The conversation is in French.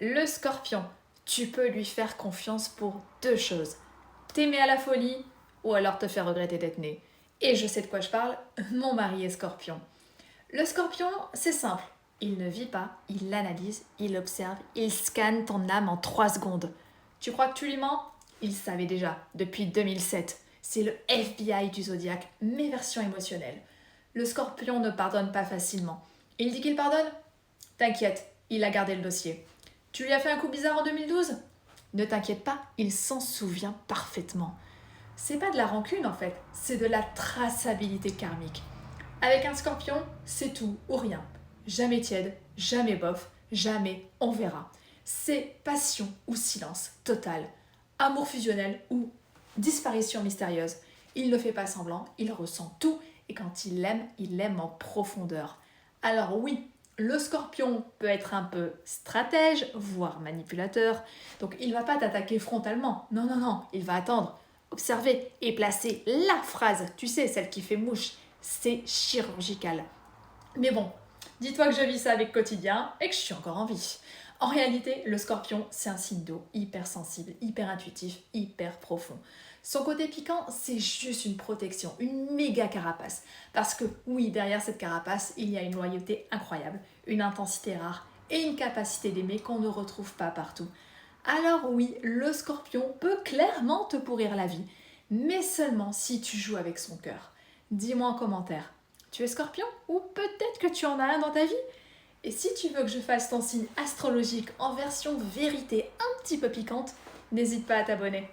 Le scorpion, tu peux lui faire confiance pour deux choses. T'aimer à la folie ou alors te faire regretter d'être né. Et je sais de quoi je parle, mon mari est scorpion. Le scorpion, c'est simple. Il ne vit pas, il analyse, il observe, il scanne ton âme en 3 secondes. Tu crois que tu lui mens? Il savait déjà, depuis 2007. C'est le FBI du zodiaque, mais version émotionnelle. Le scorpion ne pardonne pas facilement. Il dit qu'il pardonne? T'inquiète, il a gardé le dossier. Tu lui as fait un coup bizarre en 2012? Ne t'inquiète pas, il s'en souvient parfaitement. C'est pas de la rancune en fait, c'est de la traçabilité karmique. Avec un scorpion, c'est tout ou rien. Jamais tiède, jamais bof, jamais on verra. C'est passion ou silence total, amour fusionnel ou disparition mystérieuse. Il ne fait pas semblant, il ressent tout et quand il aime en profondeur. Alors oui, le scorpion peut être un peu stratège, voire manipulateur, donc il ne va pas t'attaquer frontalement. Non, non, non, il va attendre, observer et placer la phrase, tu sais, celle qui fait mouche. C'est chirurgical. Mais bon, dis-toi que je vis ça avec quotidien et que je suis encore en vie. En réalité, le scorpion, c'est un signe d'eau, hyper sensible, hyper intuitif, hyper profond. Son côté piquant, c'est juste une protection, une méga carapace. Parce que oui, derrière cette carapace, il y a une loyauté incroyable, une intensité rare et une capacité d'aimer qu'on ne retrouve pas partout. Alors oui, le scorpion peut clairement te pourrir la vie, mais seulement si tu joues avec son cœur. Dis-moi en commentaire, tu es scorpion ou peut-être que tu en as un dans ta vie? Et si tu veux que je fasse ton signe astrologique en version vérité un petit peu piquante, n'hésite pas à t'abonner.